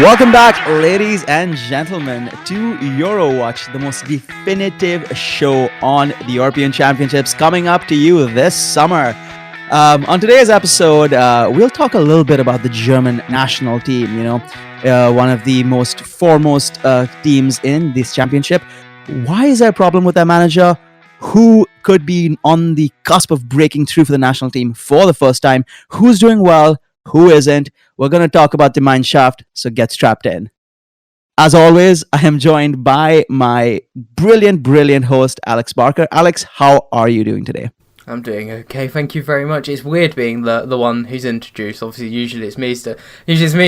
Welcome back, ladies and gentlemen, to Eurowatch, the most definitive show on the European Championships coming up to you this summer. On today's episode, we'll talk a little bit about the German national team, one of the most foremost teams in this championship. Why is there a problem with their manager? Who could be on the cusp of breaking through for the national team for the first time? Who's doing well? Who isn't? We're going to talk about the mineshaft, so get strapped in. As always, I am joined by my brilliant host, Alex Barker. Alex, how are you doing today? I'm doing okay, thank you very much. It's weird being the one who's introduced. Obviously, usually it's me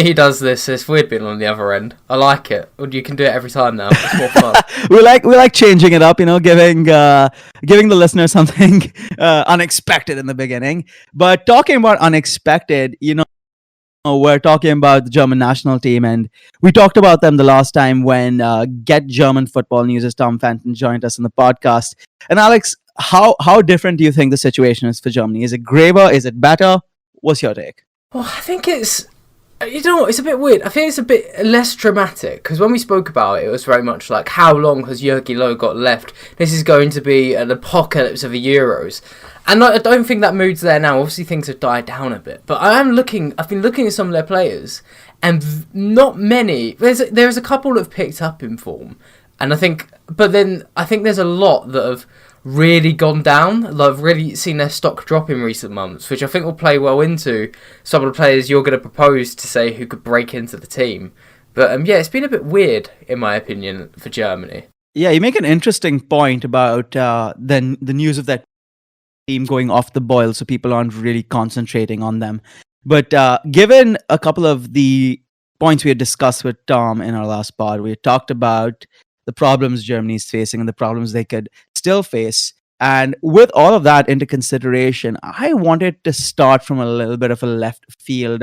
who does this. It's weird being on the other end. I like it. You can do it every time now. It's more fun. we like changing it up, giving the listener something unexpected in the beginning. But talking about unexpected, we're talking about the German national team, and we talked about them the last time when Get German Football News' Tom Fenton joined us on the podcast. And Alex, how different do you think the situation is for Germany? Is it graver? Is it better? What's your take? Well, I think it's a bit weird. I think it's a bit less dramatic, because when we spoke about it, it was very much like, how long has Jurgen Low got left? This is going to be an apocalypse of the Euros. And I don't think that mood's there now. Obviously, things have died down a bit. But I've been looking at some of their players, and not many. There's a couple that have picked up in form. And I think there's a lot that have really gone down. I've really seen their stock drop in recent months, which I think will play well into some of the players you're going to propose to say who could break into the team. But it's been a bit weird, in my opinion, for Germany. Yeah, you make an interesting point about the news of that team going off the boil, so people aren't really concentrating on them. But given a couple of the points we had discussed with Tom in our last pod, we had talked about the problems Germany is facing and the problems they could still face. And with all of that into consideration, I wanted to start from a little bit of a left field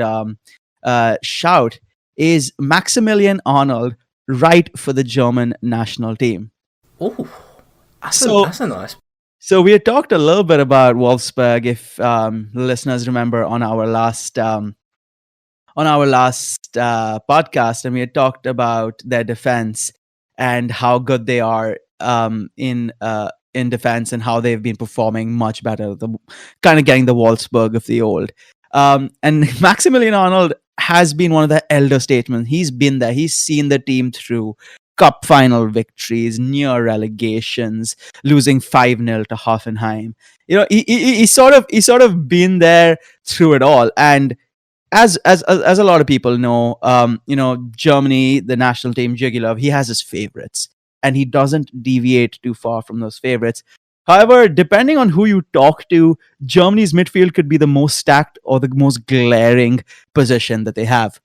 shout. Is Maximilian Arnold right for the German national team? Oh, that's a nice. So we had talked a little bit about Wolfsburg, if listeners remember, on our last podcast, and we had talked about their defense and how good they are in defense and how they've been performing much better, kind of getting the Wolfsburg of the old. And Maximilian Arnold has been one of the elder statesmen. He's been there. He's seen the team through cup final victories, near relegations, losing 5-0 to Hoffenheim. He's sort of been there through it all. And as a lot of people know, Germany, the national team, Jurgen Klopp, he has his favorites, and he doesn't deviate too far from those favorites. However, depending on who you talk to, Germany's midfield could be the most stacked or the most glaring position that they have.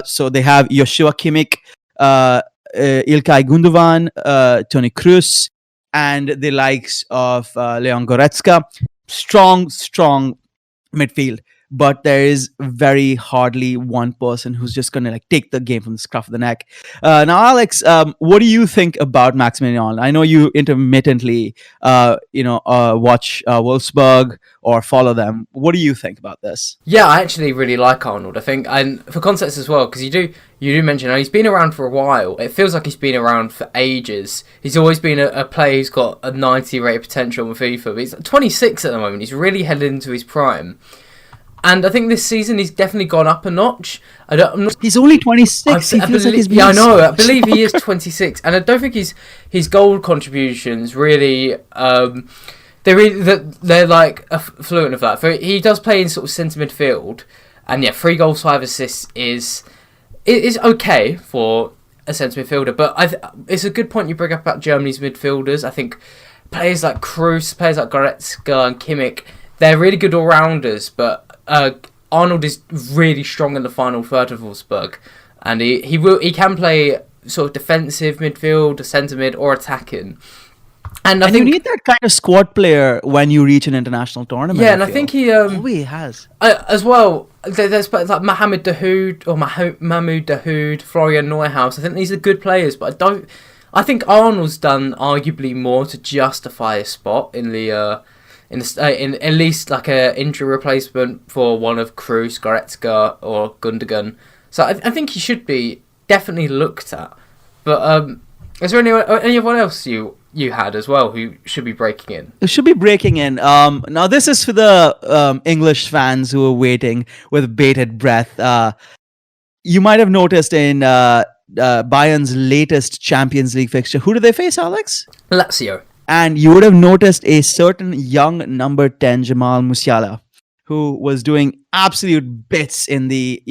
So they have Joshua Kimmich, Ilkay Gundogan, Toni Kroos, and the likes of Leon Goretzka. Strong midfield. But there is very hardly one person who's just going to take the game from the scruff of the neck. Now, Alex, what do you think about Maximilian Arnold? I know you intermittently, watch Wolfsburg or follow them. What do you think about this? Yeah, I actually really like Arnold. I think, and for context as well, because you do mention he's been around for a while. It feels like he's been around for ages. He's always been a player who's got a 90 rate potential with FIFA. But he's 26 at the moment. He's really headed into his prime. And I think this season he's definitely gone up a notch. He's only 26. I believe he is 26, and I don't think his goal contributions really. They're like fluent of that. He does play in sort of centre midfield, and 3 goals, 5 assists is okay for a centre midfielder. But it's a good point you bring up about Germany's midfielders. I think players like Kroos, players like Goretzka and Kimmich, they're really good all rounders, but Arnold is really strong in the final third of Wolfsburg, and he can play sort of defensive midfield, centre mid, or attacking. And I think you need that kind of squad player when you reach an international tournament. Yeah, and I think he has as well. There's like Mahmoud Dahoud, Florian Neuhaus. I think these are good players, but I think Arnold's done arguably more to justify a spot in at least like a injury replacement for one of Kroos, Goretzka, or Gundogan So I think he should be definitely looked at. But is there anyone else you had as well who should be breaking in? It should be breaking in. Now this is for the English fans who are waiting with bated breath. You might have noticed in Bayern's latest Champions League fixture, who do they face, Alex? Lazio. And you would have noticed a certain young number 10, Jamal Musiala, who was doing absolute bits in the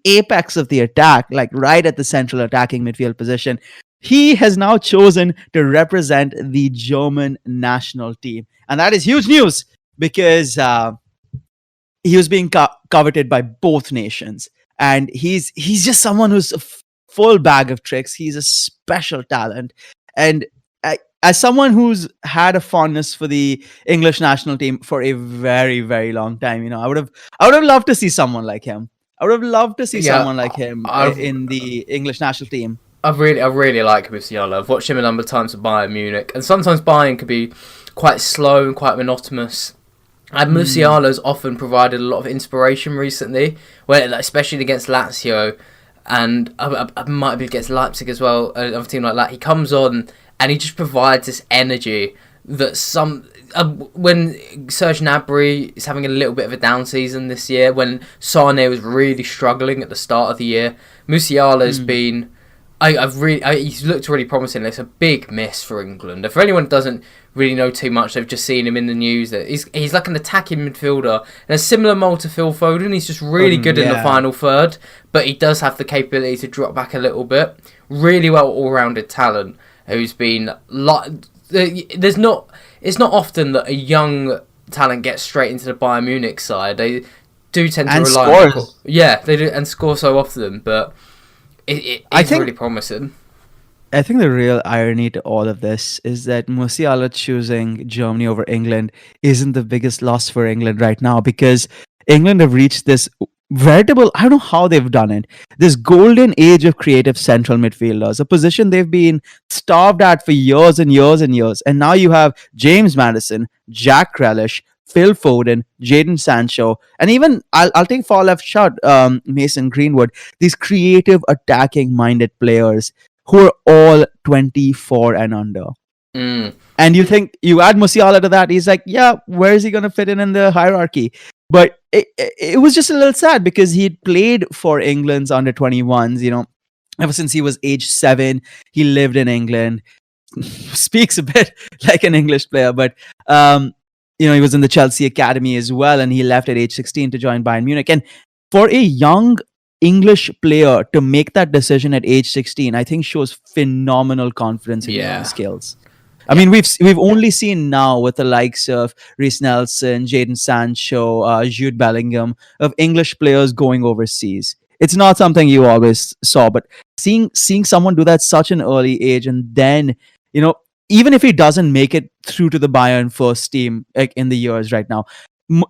apex of the attack, like right at the central attacking midfield position. He has now chosen to represent the German national team. And that is huge news because he was being coveted by both nations. And he's just someone who's a full bag of tricks. He's a special talent. And as someone who's had a fondness for the English national team for a very, very long time, I would have loved to see someone like him. I would have loved to see someone like him in the English national team. I really like Musiala. I've watched him a number of times at Bayern Munich, and sometimes Bayern can be quite slow and quite monotonous. And Musiala's often provided a lot of inspiration recently, especially against Lazio, and I might be against Leipzig as well, a team like that. He comes on and he just provides this energy that when Serge Gnabry is having a little bit of a down season this year, when Sane was really struggling at the start of the year, Musiala's been. He's looked really promising. It's a big miss for England. For anyone who doesn't really know too much, they've just seen him in the news. That he's like an attacking midfielder, and a similar mold to Phil Foden. He's just really good in the final third, but he does have the capability to drop back a little bit. Really well all-rounded talent who's been it's not often that a young talent gets straight into the Bayern Munich side. They do tend to rely on they do and score so often, but. It's really promising. I think the real irony to all of this is that Musiala choosing Germany over England isn't the biggest loss for England right now, because England have reached this veritable, I don't know how they've done it, this golden age of creative central midfielders, a position they've been starved at for years and years and years. And now you have James Maddison, Jack Grealish, Phil Foden, Jadon Sancho, and even I'll take far left shot, Mason Greenwood. These creative, attacking-minded players who are all 24 and under. And you think you add Musiala to that, he's like, yeah, where is he going to fit in the hierarchy? But it was just a little sad because he'd played for England's under 21s. Ever since he was age 7, he lived in England. Speaks a bit like an English player, but. He was in the Chelsea academy as well, and he left at age 16 to join Bayern Munich. And for a young English player to make that decision at age 16, I think shows phenomenal confidence in your own skills. I mean, we've only seen now with the likes of Reece Nelson, Jadon Sancho, Jude Bellingham, of English players going overseas. It's not something you always saw, but seeing someone do that at such an early age, and then, even if he doesn't make it through to the Bayern first team in the years right now,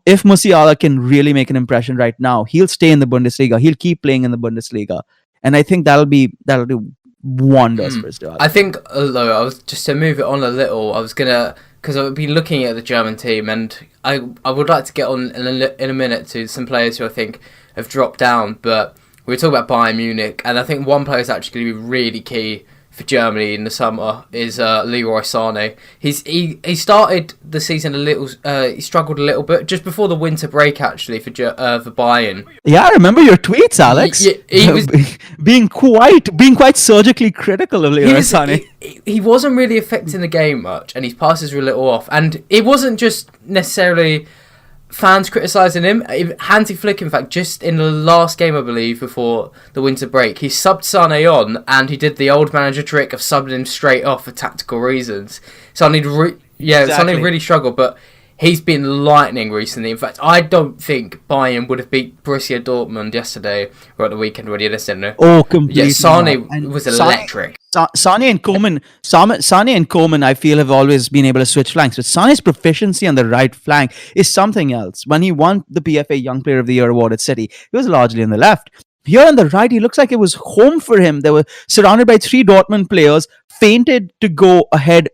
if Musiala can really make an impression right now, he'll stay in the Bundesliga. He'll keep playing in the Bundesliga, and I think that'll do wonders for his development. I think, although I was just to move it on a little, because I've been looking at the German team, and I would like to get on in a minute to some players who I think have dropped down. But we were talking about Bayern Munich, and I think one player is actually going to be really key for Germany in the summer is Leroy Sané. He started the season a little. He struggled a little bit just before the winter break, actually, for Bayern. Yeah, I remember your tweets, Alex. He was being quite surgically critical of Leroy Sané. He wasn't really affecting the game much, and his passes were a little off. And it wasn't just necessarily fans criticising him. Hansi Flick, in fact, just in the last game, I believe, before the winter break, he subbed Sané on, and he did the old manager trick of subbing him straight off for tactical reasons. Sané really struggled, but he's been lightning recently. In fact, I don't think Bayern would have beat Borussia Dortmund yesterday or at the weekend when you listened. Oh, completely. Yeah, Sané was electric. Sané and Coman, I feel, have always been able to switch flanks. But Sané's proficiency on the right flank is something else. When he won the PFA Young Player of the Year award at City, he was largely on the left. Here on the right, he looks like it was home for him. They were surrounded by 3 Dortmund players, feinted to go ahead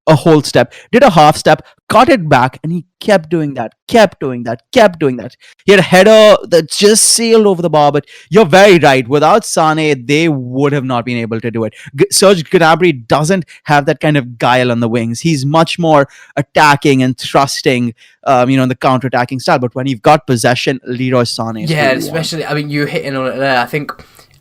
a whole step, did a half step, got it back, and he kept doing that, kept doing that, kept doing that. He had a header that just sailed over the bar, but you're very right. Without Sane, they would have not been able to do it. Serge Gnabry doesn't have that kind of guile on the wings. He's much more attacking and thrusting, in the counter-attacking style. But when you've got possession, Leroy Sane is Yeah, especially, I mean, you're hitting on it there. I think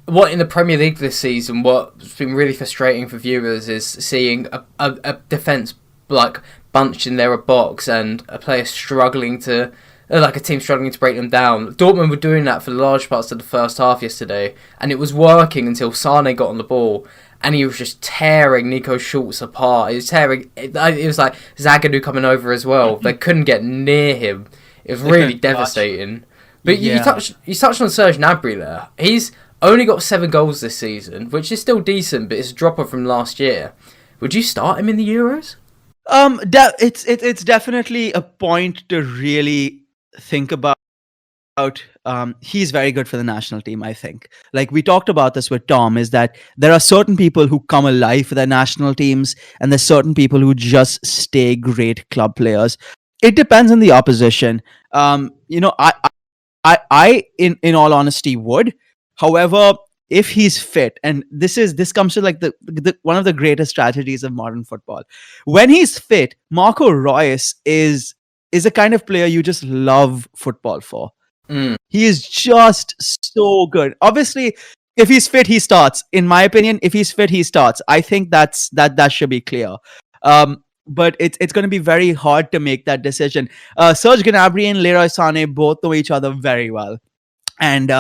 what in the Premier League this season, what's been really frustrating for viewers is seeing a defence like bunched in their box and a player struggling to, like a team struggling to break them down. Dortmund were doing that for large parts of the first half yesterday, and it was working until Sane got on the ball, and he was just tearing Nico Schultz apart. He was tearing. It was like Zagadou coming over as well. They couldn't get near him. It was really devastating. But you touched on Serge Gnabry there. He's only got 7 goals this season, which is still decent, but it's a dropper from last year. Would you start him in the Euros? It's definitely a point to really think about. He's very good for the national team, I think. Like we talked about this with Tom, is that there are certain people who come alive for their national teams, and there's certain people who just stay great club players. It depends on the opposition. I in all honesty would. However, if he's fit, and this comes to like the one of the greatest tragedies of modern football, when he's fit, Marco Reus is a kind of player you just love football for. He is just so good. Obviously, if he's fit, he starts. In my opinion, if he's fit, he starts. I think that should be clear. But it's going to be very hard to make that decision. Serge Gnabry and Leroy Sané both know each other very well, and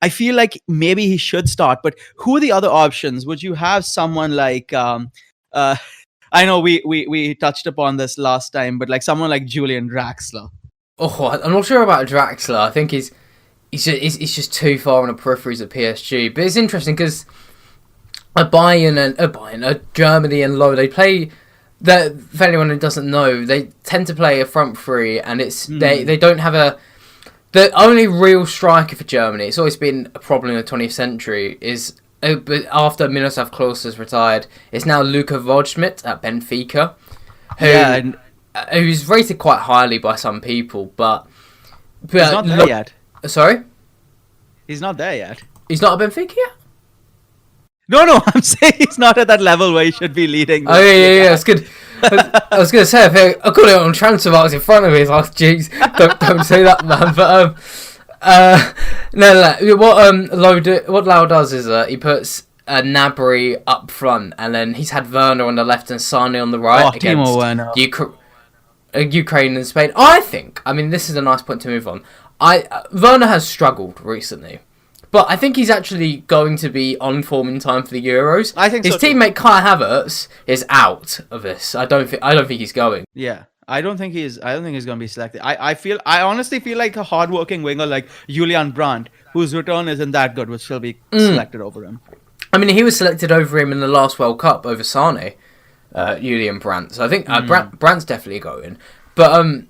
I feel like maybe he should start. But who are the other options? Would you have someone like I know we touched upon this last time, but like someone like Julian Draxler? Oh, I'm not sure about Draxler. I think he's just too far on the peripheries of PSG. But it's interesting because Germany and Low, they play. For anyone who doesn't know, they tend to play a front three, and they don't have the only real striker for Germany. It's always been a problem in the 20th century. Is after Miroslav Klose has retired, it's now Luka Waldschmidt at Benfica, who's rated quite highly by some people, but he's not there yet. Sorry, he's not there yet. He's not at Benfica yet. No, I'm saying he's not at that level where he should be leading. Oh yeah, it's good. I was going to say, I got it on transfer marks in front of me. Like, jeez, don't say that, man. But no. What Low does is he puts Gnabry up front, and then he's had Werner on the left and Sane on the right against Ukraine and Spain. I mean, this is a nice point to move on. Werner has struggled recently, but I think he's actually going to be on form in time for the Euros. I think his teammate Kai Havertz is out of this. I don't think he's going. Yeah, I don't think he's going to be selected. I honestly feel like a hardworking winger like Julian Brandt, whose return isn't that good, would still be selected over him. I mean, he was selected over him in the last World Cup over Sane, Julian Brandt. So I think Brandt's definitely going. But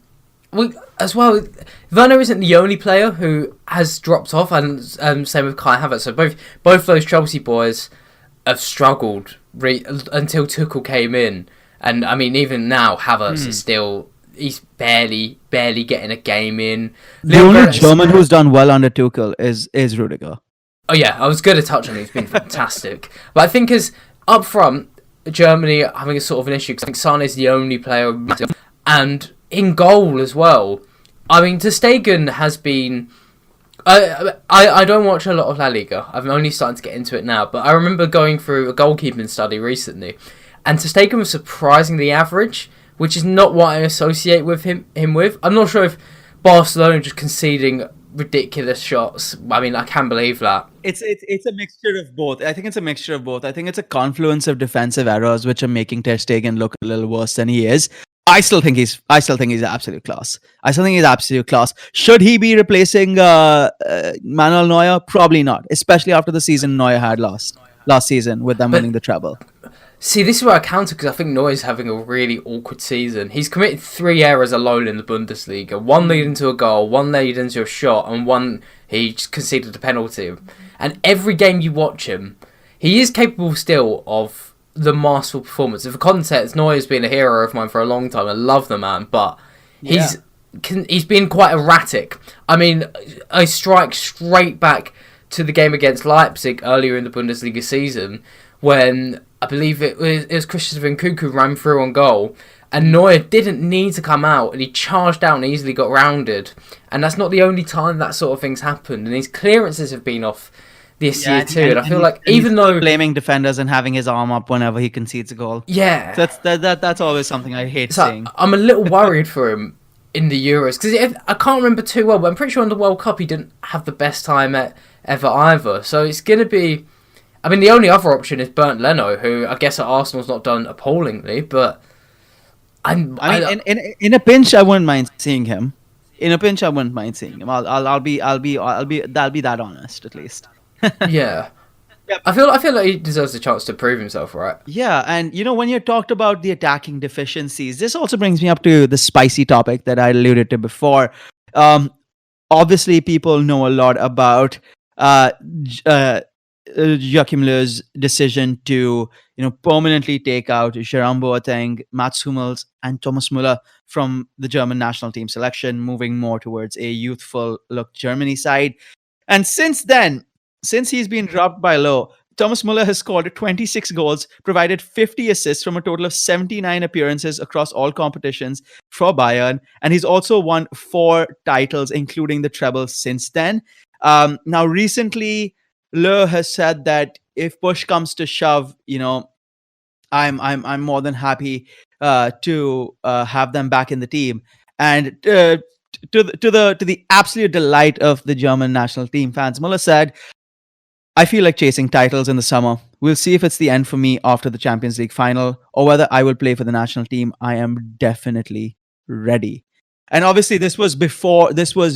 as well, Werner isn't the only player who has dropped off, and same with Kai Havertz. So both those Chelsea boys have struggled until Tuchel came in, and I mean even now Havertz is still, he's barely getting a game in. The only German who's done well under Tuchel is Rudiger. Oh yeah, I was going to touch on it. He's been fantastic, but I think as up front, Germany are having a sort of an issue because I think Sane is the only player, and in goal as well. I mean, Ter Stegen has been. I don't watch a lot of La Liga. I'm only starting to get into it now, but I remember going through a goalkeeping study recently, and Ter Stegen was surprisingly average, which is not what I associate with him with. I'm not sure if Barcelona just conceding ridiculous shots. I mean, I can't believe that. It's a mixture of both. I think it's a mixture of both. I think it's a confluence of defensive errors which are making Ter Stegen look a little worse than he is. I still think he's absolute class. Should he be replacing Manuel Neuer? Probably not, especially after the season Neuer had last season with them winning the treble. See, this is where I counter, because I think Neuer's having a really awkward season. He's committed 3 errors alone in the Bundesliga. One leading to a goal, one leading to a shot, and one he just conceded a penalty. And every game you watch him, he is capable still of the masterful performance. For context, Neuer's been a hero of mine for a long time. I love the man, but he's been quite erratic. I mean, I strike straight back to the game against Leipzig earlier in the Bundesliga season when I believe it was Christopher Nkunku ran through on goal and Neuer didn't need to come out and he charged out and easily got rounded. And that's not the only time that sort of thing's happened. And his clearances have been off this year too. And I feel like even though... blaming defenders and having his arm up whenever he concedes a goal. Yeah. That's always something I hate seeing. I'm a little worried for him in the Euros because I can't remember too well, but I'm pretty sure in the World Cup he didn't have the best time ever either. So it's going to be... I mean, the only other option is Bernd Leno, who I guess at Arsenal's not done appallingly, but in a pinch, I wouldn't mind seeing him. In a pinch, I wouldn't mind seeing him. I'll be that honest at least. Yeah. I feel like he deserves a chance to prove himself, right? Yeah, and when you talked about the attacking deficiencies, this also brings me up to the spicy topic that I alluded to before. Obviously, people know a lot about Joachim Low's decision to permanently take out Jerome Boateng, Mats Hummels, and Thomas Muller from the German national team selection, moving more towards a youthful look Germany side. And since he's been dropped by Low, Thomas Muller has scored 26 goals, provided 50 assists from a total of 79 appearances across all competitions for Bayern, and he's also won 4 titles, including the treble since then. Now, recently, Low has said that if push comes to shove, I'm more than happy to have them back in the team. And to the absolute delight of the German national team fans, Muller said, "I feel like chasing titles in the summer. We'll see if it's the end for me after the Champions League final or whether I will play for the national team. I am definitely ready." And obviously this was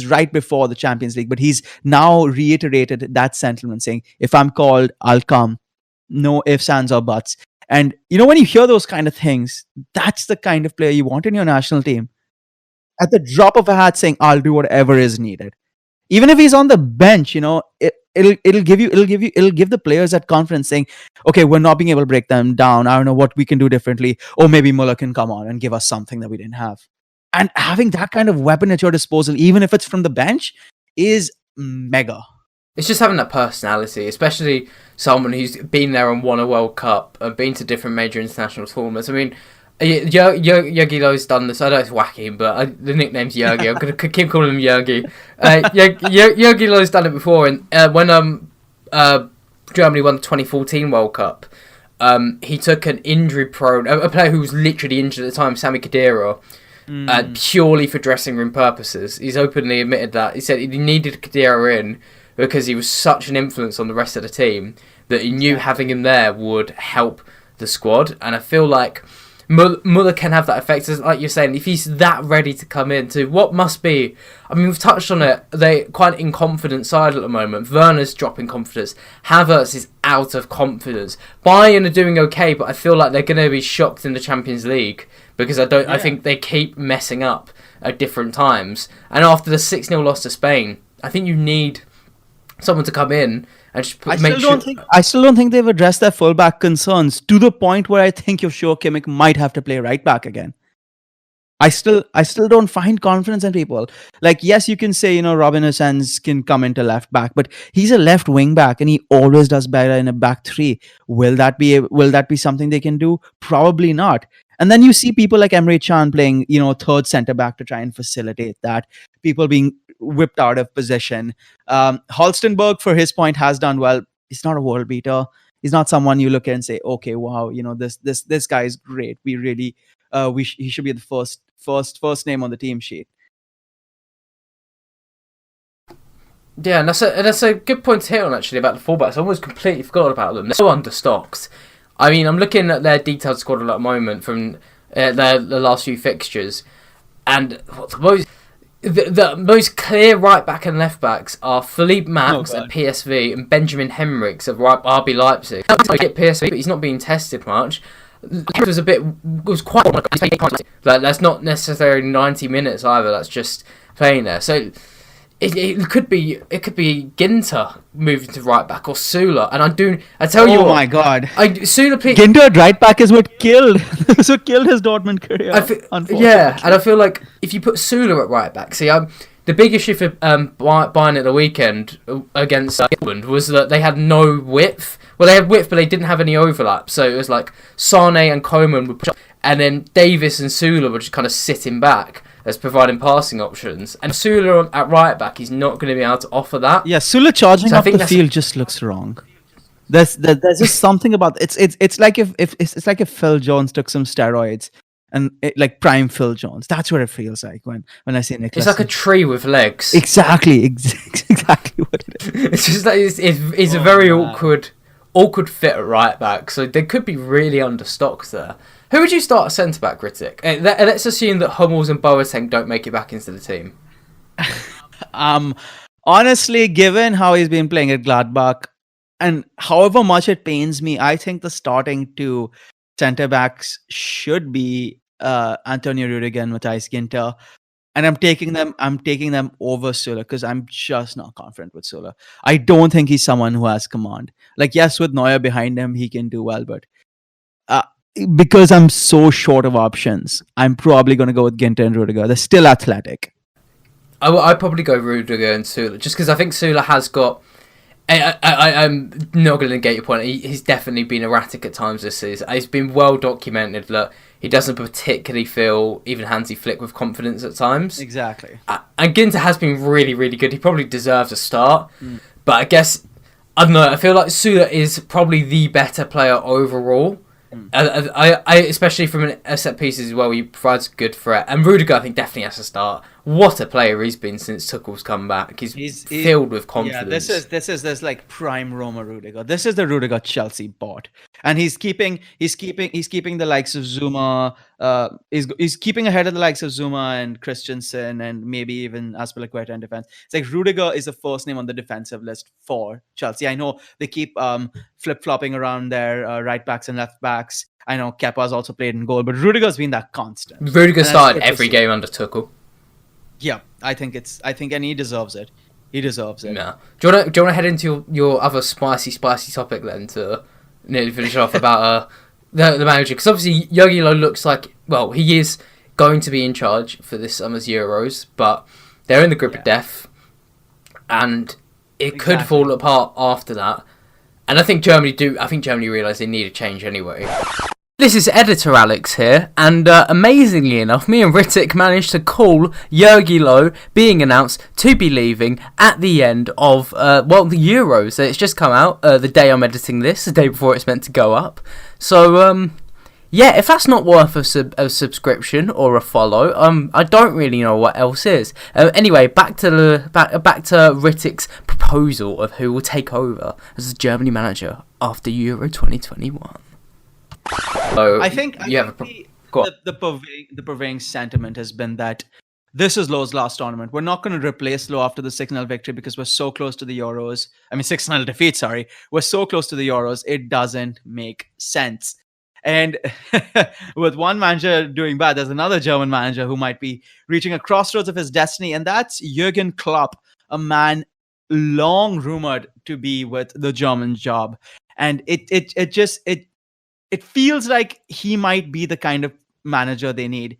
right before the Champions League, but he's now reiterated that sentiment saying, if I'm called, I'll come. No ifs, ands, or buts. And when you hear those kind of things, that's the kind of player you want in your national team. At the drop of a hat saying, I'll do whatever is needed. Even if he's on the bench, it'll give the players that confidence saying, okay, we're not being able to break them down. I don't know what we can do differently. Or maybe Muller can come on and give us something that we didn't have. And having that kind of weapon at your disposal, even if it's from the bench, is mega. It's just having that personality, especially someone who's been there and won a World Cup and been to different major international tournaments. I mean, Jurgen Low's done this. I know it's wacky, but the nickname's Jurgen. I'm going to keep calling him Jurgen. Jurgen Low's done it before. And when Germany won the 2014 World Cup, he took an injury-prone... A player who was literally injured at the time, Sami Khedira, purely for dressing room purposes. He's openly admitted that. He said he needed Khedira in because he was such an influence on the rest of the team that he knew having him there would help the squad. And I feel like Muller can have that effect, like you're saying, if he's that ready to come into what must be... I mean, we've touched on it. They're quite an incompetent side at the moment. Werner's dropping confidence. Havertz is out of confidence. Bayern are doing okay, but I feel like they're going to be shocked in the Champions League because I think they keep messing up at different times. And after the 6-0 loss to Spain, I think you need someone to come in and just I still don't think they've addressed their fullback concerns to the point where I think Joshua Kimmich might have to play right back again. I still don't find confidence in people. Like, yes, you can say, Robin Hosens can come into left back, but he's a left wing back and he always does better in a back three. Will that be something they can do? Probably not. And then you see people like Emre Can playing, third centre back to try and facilitate that. People being whipped out of position. Halstenberg, for his point, has done well. He's not a world beater. He's not someone you look at and say, okay, wow, this guy is great. We really, he should be the first name on the team sheet. Yeah, and that's a good point to hit on actually about the fullbacks. I almost completely forgot about them. They're so understocked. I mean, I'm looking at their detailed squad at the moment from the last few fixtures, and the most clear right back and left backs are Philippe Max at PSV and Benjamin Henrichs of RB Leipzig. I get PSV, but he's not being tested much. Was quite like that's not necessarily 90 minutes either. That's just playing there. So It could be Ginter moving to right back or Sula, and I tell you Oh what, my God. Sula played. Ginter at right back is what killed his Dortmund career. Yeah, and I feel like if you put Sula at right back, see, the big issue for Bayern at the weekend against England was that they had no width. Well, they had width, but they didn't have any overlap. So it was like Sane and Koeman would push up, and then Davis and Sula were just kind of sitting back as providing passing options. And Sula at right back, he's not going to be able to offer that. Yeah, Sula charging up the field just looks wrong. There's just something about it's like if Phil Jones took some steroids and like prime Phil Jones. That's what it feels like when I see Nicholas. It's like a tree with legs. Exactly what it is. It's just like it's a very awkward fit at right back. So they could be really understocked there. Who would you start at centre back, Ritwik? Let's assume that Hummels and Boateng don't make it back into the team. Honestly, given how he's been playing at Gladbach, and however much it pains me, I think the starting two centre backs should be Antonio Rudiger and Matthias Ginter, and I'm taking them over Sula because I'm just not confident with Sula. I don't think he's someone who has command. Like, yes, with Neuer behind him, he can do well, but because I'm so short of options, I'm probably going to go with Ginter and Rudiger. They're still athletic. I'd probably go Rudiger and Sula, just because I think Sula has got... I'm not going to negate your point. He's definitely been erratic at times this season. It's been well documented that he doesn't particularly feel even Hansi Flick with confidence at times. Exactly. And Ginter has been really, really good. He probably deserves a start. But I guess, I don't know, I feel like Sula is probably the better player overall. I especially from a set pieces as well, he provides a good threat. And Rudiger, I think, definitely has to start. What a player he's been since Tuchel's come back. He's filled with confidence. Yeah, this is like prime Roma Rudiger. This is the Rudiger Chelsea bought, and he's keeping the likes of Zuma. He's keeping ahead of the likes of Zuma and Christensen and maybe even Azpilicueta in defense. It's like Rudiger is the first name on the defensive list for Chelsea. I know they keep flip-flopping around their right backs and left backs. I know Kepa's also played in goal, but Rudiger's been that constant. Rudiger started every game under Tuchel. Yeah, I think and he deserves it. He deserves it. Yeah. Do you want to head into your other spicy topic then to nearly finish off about the manager? Because obviously Jurgen Low looks like, well, he is going to be in charge for this summer's Euros, but they're in the grip of death, and it could fall apart after that. And I think Germany realise they need a change anyway. This is Editor Alex here, and amazingly enough, me and Ritwik managed to call Jurgen Low being announced to be leaving at the end of, the Euros. It's just come out the day I'm editing this, the day before it's meant to go up. So, if that's not worth a subscription or a follow, I don't really know what else is. Anyway, back to Ritwik's proposal of who will take over as the Germany manager after Euro 2021. So I think the prevailing sentiment has been that this is Low's last tournament. We're not going to replace Low after the 6-0 victory because we're so close to the Euros. I mean, 6-0 defeat, sorry. We're so close to the Euros, it doesn't make sense. And with one manager doing bad, there's another German manager who might be reaching a crossroads of his destiny, and that's Jurgen Klopp, a man long rumored to be with the German job. And it feels like he might be the kind of manager they need.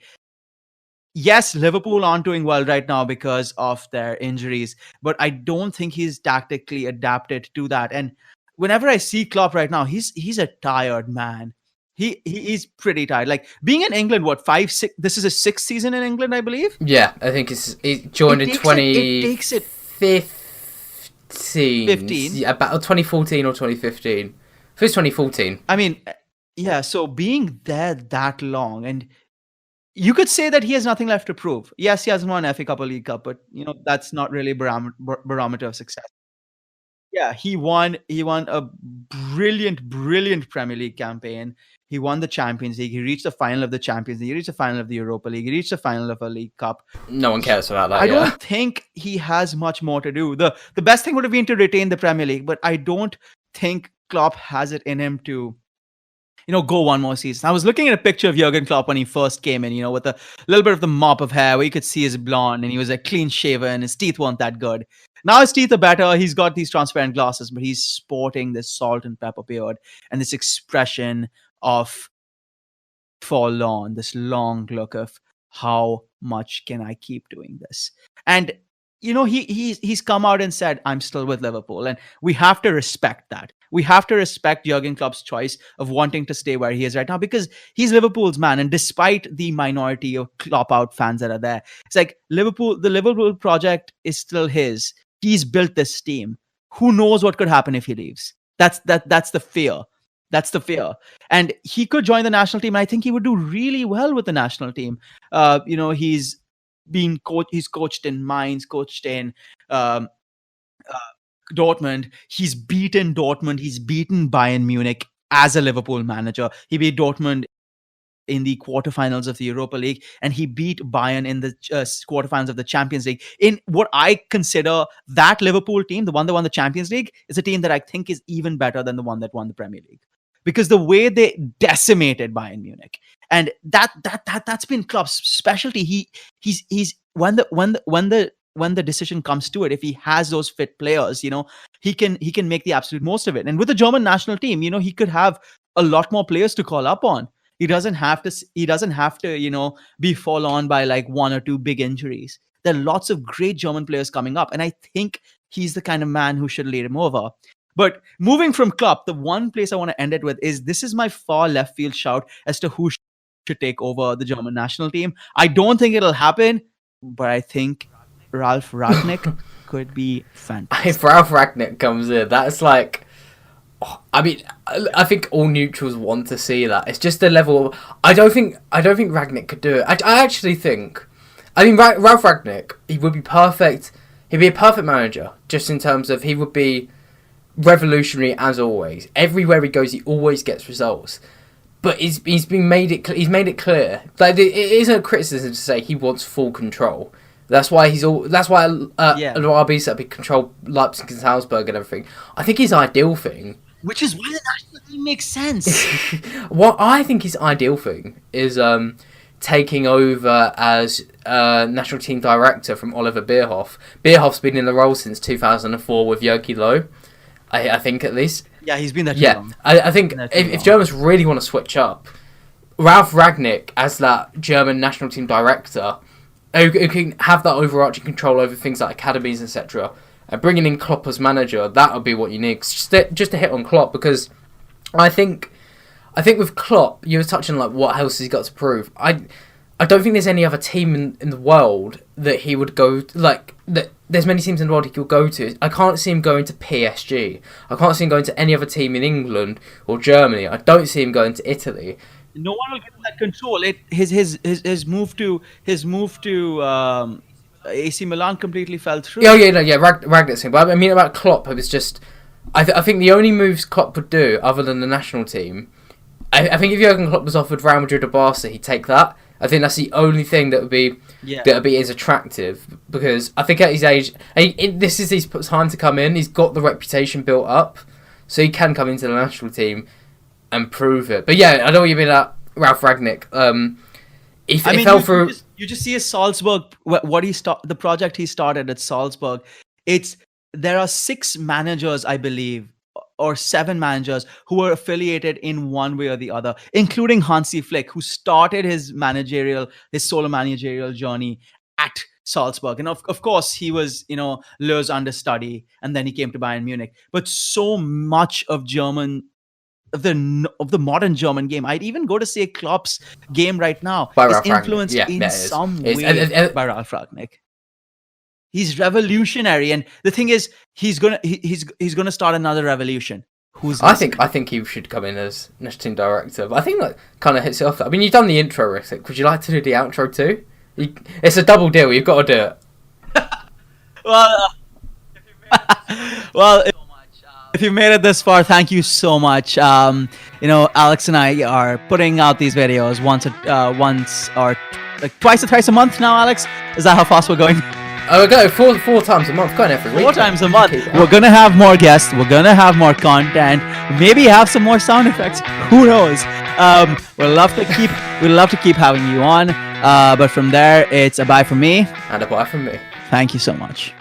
Yes, Liverpool aren't doing well right now because of their injuries, but I don't think he's tactically adapted to that. And whenever I see Klopp right now, he's a tired man. He's pretty tired. Like being in England, this is his 6th season in England, I believe. Yeah, I think he joined in 2015. Yeah, about 2014 or 2015. It was 2014. I mean, yeah, so being there that long, and you could say that he has nothing left to prove. Yes, he hasn't won FA Cup or League Cup, but that's not really a barometer of success. Yeah, he won a brilliant Premier League campaign. He won the Champions League. He reached the final of the Champions League. He reached the final of the Europa League. He reached the final of a League Cup. No one cares about that. I don't think he has much more to do. The best thing would have been to retain the Premier League, but I don't think Klopp has it in him to go one more season. I was looking at a picture of Jurgen Klopp when he first came in, with a little bit of the mop of hair where you could see his blonde, and he was a clean shaven. His teeth weren't that good. Now his teeth are better. He's got these transparent glasses, but he's sporting this salt and pepper beard and this expression of forlorn, this long look of how much can I keep doing this? And he's come out and said, I'm still with Liverpool. And we have to respect that. We have to respect Jurgen Klopp's choice of wanting to stay where he is right now, because he's Liverpool's man. And despite the minority of Klopp out fans that are there, it's like the Liverpool project is still his. He's built this team. Who knows what could happen if he leaves? That's the fear. That's the fear. And he could join the national team. And I think he would do really well with the national team. He's coached in Mainz, coached in Dortmund. He's beaten Dortmund. He's beaten Bayern Munich as a Liverpool manager. He beat Dortmund in the quarterfinals of the Europa League, and he beat Bayern in the quarterfinals of the Champions League. In what I consider that Liverpool team, the one that won the Champions League, is a team that I think is even better than the one that won the Premier League, because the way they decimated Bayern Munich, and that's been Klopp's specialty. He's when the decision comes to it, if he has those fit players, he can make the absolute most of it. And with the German national team, he could have a lot more players to call up on. He doesn't have to, be fallen by like one or two big injuries. There are lots of great German players coming up, and I think he's the kind of man who should lead him over. But moving from Klopp, the one place I want to end it with is, this is my far left field shout as to who should take over the German national team. I don't think it'll happen, but I think Ralf Rangnick could be fantastic. If Ralf Rangnick comes in, that's like... I think all neutrals want to see that. It's just the level of, I don't think Rangnick could do it. I actually think... Ralf Rangnick, he would be perfect. He'd be a perfect manager, just in terms of he would be revolutionary as always. Everywhere he goes, he always gets results. But he's made it clear. Like, it isn't a criticism to say he wants full control. That's why RB said he control Leipzig and Salzburg and everything. I think his ideal thing, which is why the national team makes sense. What I think his ideal thing is taking over as national team director from Oliver Bierhoff. Bierhoff's been in the role since 2004 with Joachim Low, I think, at least. Yeah, he's been there too long. I think if Germans really want to switch up, Ralf Rangnick as that German national team director, who can have that overarching control over things like academies, etc., and bringing in Klopp as manager, that would be what you need. Just to hit on Klopp, because I think with Klopp, you were touching like what else has he got to prove. I don't think there's any other team in the world that he would go like that. There's many teams in the world he could go to. I can't see him going to PSG. I can't see him going to any other team in England or Germany. I don't see him going to Italy. No one will give him that control. His move to AC Milan completely fell through. Rangnick's thing. But I mean about Klopp, it was just I think the only moves Klopp would do other than the national team, I think if Jurgen Klopp was offered Real Madrid or Barca, he'd take that. I think that's the only thing that would be as attractive, because I think at his age, this is his time to come in. He's got the reputation built up, so he can come into the national team and prove it. But yeah, I know what you mean about Ralf Rangnick. He fell through. You just see a Salzburg, the project he started at Salzburg. There are 6 managers, I believe, or 7 managers who were affiliated in one way or the other, including Hansi Flick, who started his solo managerial journey at Salzburg. And of course, he was, Löw's understudy, and then he came to Bayern Munich. But so much of the modern German game, I'd even go to say Klopp's game right now, is influenced in some way by Ralf Rangnick. He's revolutionary, and the thing is, he's gonna start another revolution. I think he should come in as national team director, but I think that kind of hits it off. I mean, you've done the intro, Ritwik. Would you like to do the outro too? It's a double deal. You've got to do it. If you made it this far, thank you so much. Alex and I are putting out these videos once or twice or thrice a month now. Alex, is that how fast we're going? Oh, we go four times a month, going every week. 4 times a month. We're gonna have more guests. We're gonna have more content. maybe have some more sound effects. Who knows? We'd love to keep having you on. But from there, it's a bye from me. And a bye from me. Thank you so much.